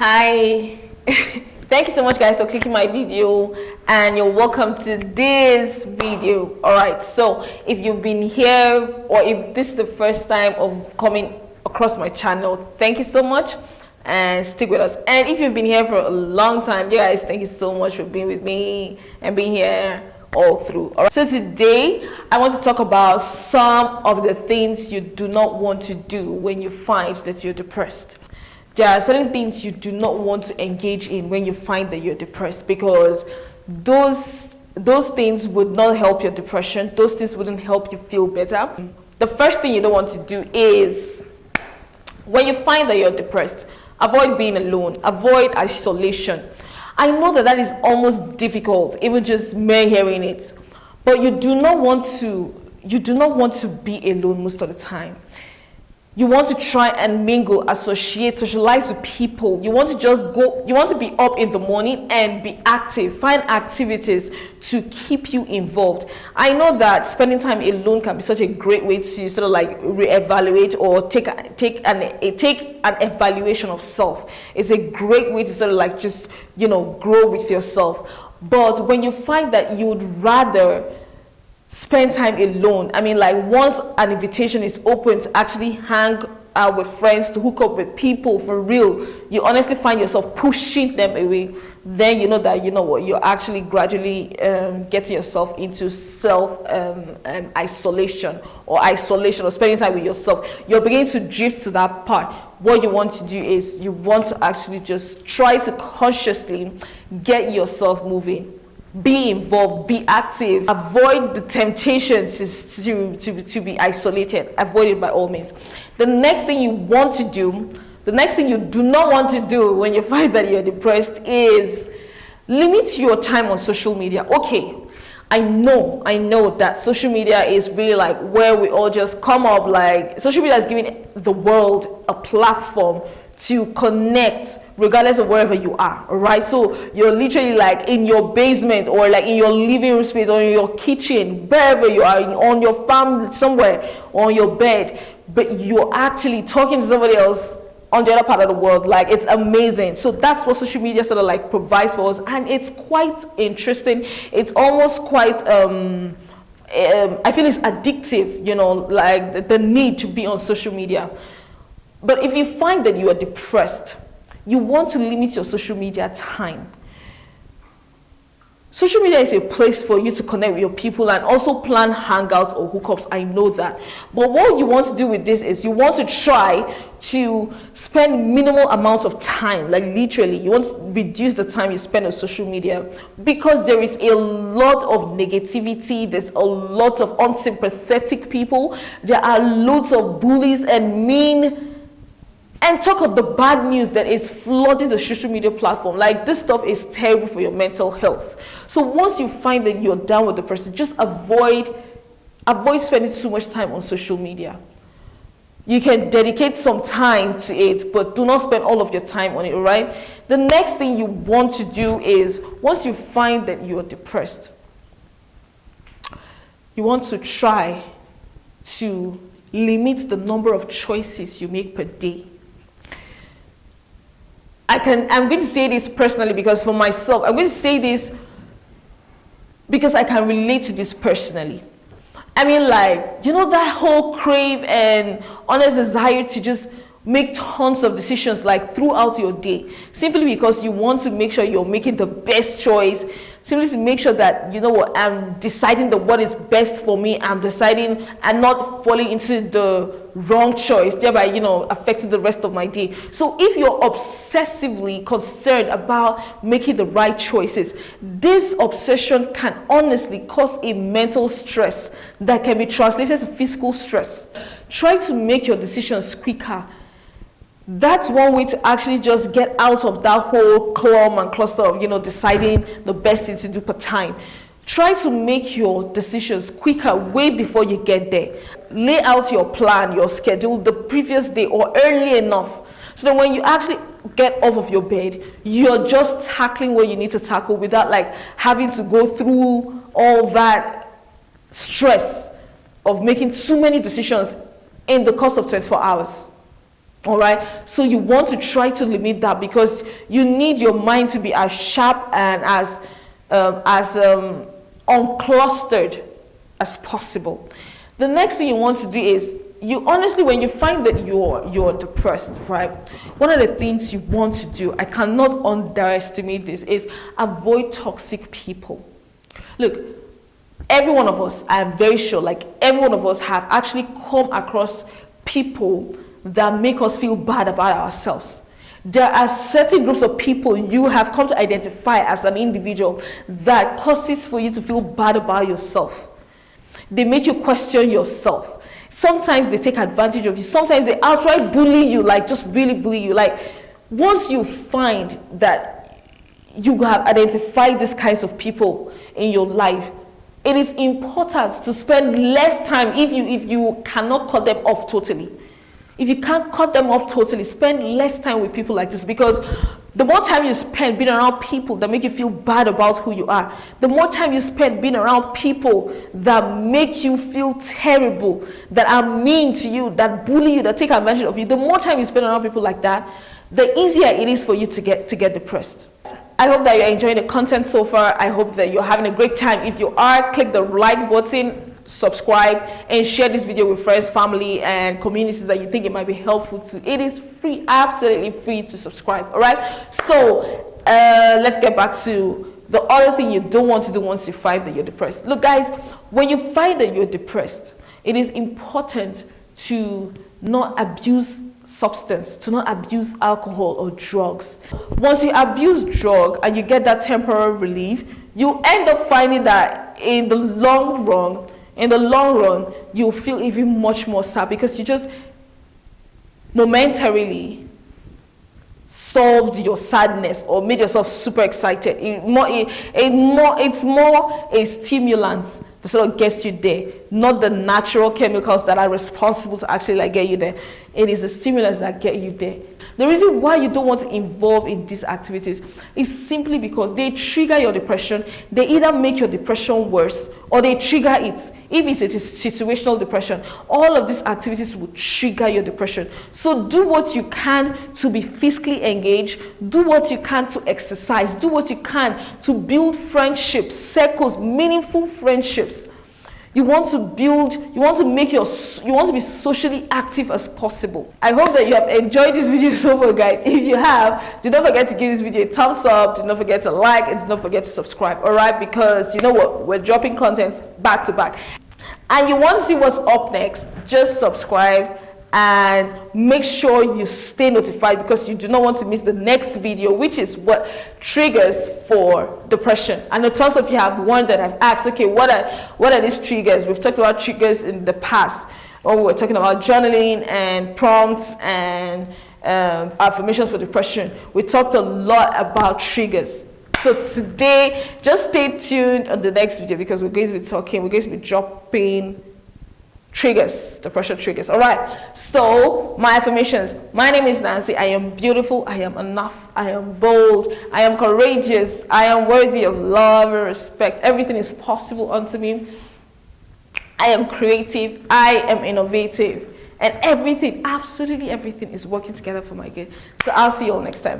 Hi. Thank you so much guys for clicking my video, and you're welcome to this video. All right, so if you've been here or if this is the first time of coming across my channel, thank you so much and stick with us. And if you've been here for a long time, you guys, thank you so much for being with me and being here all through. All right, so today I want to talk about some of the things you do not want to do when you find that you're depressed. There are certain things you do not want to engage in when you find that you're depressed, because those things would not help your depression. Those things wouldn't help you feel better. The first thing you don't want to do is, when you find that you're depressed, avoid being alone, avoid isolation. I know that is almost difficult, even just mere hearing it, but you do not want to be alone most of the time. You want to try and mingle, associate, socialize with people. You want to just go, you want to be up in the morning and be active, find activities to keep you involved. I know that spending time alone can be such a great way to sort of like reevaluate or take an evaluation of self. It's a great way to sort of like just, you know, grow with yourself. But when you find that you would rather spend time alone, I mean, like once an invitation is open to actually hang out with friends, to hook up with people for real, you honestly find yourself pushing them away, then you know that, you know what, you're actually gradually getting yourself into isolation or spending time with yourself. You're beginning to drift to that part. What you want to do is you want to actually just try to consciously get yourself moving. Be involved, be active, avoid the temptation to be isolated. Avoid it by all means. The next thing you want to do, the next thing you do not want to do when you find that you're depressed is limit your time on social media. Okay, I know that social media is really like where we all just come up, like social media is giving the world a platform to connect regardless of wherever you are. All right, so you're literally like in your basement or like in your living room space or in your kitchen, wherever you are, on your farm somewhere, or on your bed, but you're actually talking to somebody else on the other part of the world. Like, it's amazing. So that's what social media sort of like provides for us, and it's quite interesting. It's almost quite I feel it's addictive, you know, like the need to be on social media. But if you find that you are depressed, you want to limit your social media time. Social media is a place for you to connect with your people and also plan hangouts or hookups. I know that. But what you want to do with this is you want to try to spend minimal amounts of time, like literally, you want to reduce the time you spend on social media, because there is a lot of negativity, there's a lot of unsympathetic people, there are loads of bullies and mean. And talk of the bad news that is flooding the social media platform. Like, this stuff is terrible for your mental health. So once you find that you're down with the person, just avoid spending too much time on social media. You can dedicate some time to it, but do not spend all of your time on it, all right? The next thing you want to do is, once you find that you're depressed, you want to try to limit the number of choices you make per day. I'm going to say this personally, because for myself, I'm going to say this because I can relate to this personally. I mean, like, you know, that whole crave and honest desire to just make tons of decisions like throughout your day, simply because you want to make sure you're making the best choice, simply to make sure that, you know what, I'm deciding what is best for me, I'm deciding and not falling into the wrong choice, thereby, you know, affecting the rest of my day. So if you're obsessively concerned about making the right choices, this obsession can honestly cause a mental stress that can be translated to physical stress. Try to make your decisions quicker. That's one way to actually just get out of that whole clump and cluster of, you know, deciding the best thing to do per time. Try to make your decisions quicker, way before you get there. Lay out your plan, your schedule the previous day or early enough, so that when you actually get off of your bed, you're just tackling what you need to tackle without like having to go through all that stress of making too many decisions in the course of 24 hours. All right, so you want to try to limit that because you need your mind to be as sharp and as unclustered as possible. The next thing you want to do is, you honestly, when you find that you're depressed, right, one of the things you want to do, I cannot underestimate this, is avoid toxic people. Look, every one of us, I'm very sure, like every one of us have actually come across people that make us feel bad about ourselves. There are certain groups of people you have come to identify as an individual that causes for you to feel bad about yourself. They make you question yourself. Sometimes they take advantage of you. Sometimes they outright bully you, like just really bully you. Like once you find that you have identified these kinds of people in your life, it is important to spend less time, if you cannot cut them off totally. If you can't cut them off totally, spend less time with people like this, because the more time you spend being around people that make you feel bad about who you are, the more time you spend being around people that make you feel terrible, that are mean to you, that bully you, that take advantage of you, the more time you spend around people like that, the easier it is for you to get depressed. I hope that you're enjoying the content so far. I hope that you're having a great time. If you are, click the like button, subscribe, and share this video with friends, family, and communities that you think it might be helpful to. It is free, absolutely free to subscribe. All right, so let's get back to the other thing you don't want to do once you find that you're depressed. Look guys, when you find that you're depressed, it is important to not abuse substance, to not abuse alcohol or drugs. Once you abuse drug and you get that temporary relief, you end up finding that in the long run, you'll feel even much more sad, because you just momentarily solved your sadness or made yourself super excited. It's more a stimulant that sort of gets you there, not the natural chemicals that are responsible to actually like get you there. It is the stimulants that get you there. The reason why you don't want to involve in these activities is simply because they trigger your depression. They either make your depression worse or they trigger it. If it's a situational depression, all of these activities will trigger your depression. So do what you can to be physically engaged. Do what you can to exercise. Do what you can to build friendships, circles, meaningful friendships. You want to be socially active as possible. I hope that you have enjoyed this video so far, guys. If you have, do not forget to give this video a thumbs up, do not forget to like, and do not forget to subscribe, all right? Because you know what, we're dropping content back to back. And you want to see what's up next, just subscribe and make sure you stay notified, because you do not want to miss the next video, which is what triggers for depression. And the tons of you have wondered, have asked, okay, what are these triggers? We've talked about triggers in the past, or we were talking about journaling and prompts and affirmations for depression. We talked a lot about triggers. So today, just stay tuned on the next video, because we're going to be dropping triggers, depression triggers. All right, so my affirmations: my name is Nancy. I am beautiful, I am enough, I am bold, I am courageous, I am worthy of love and respect. Everything is possible unto me. I am creative, I am innovative, and everything, absolutely everything, is working together for my good. So I'll see you all next time. Bye.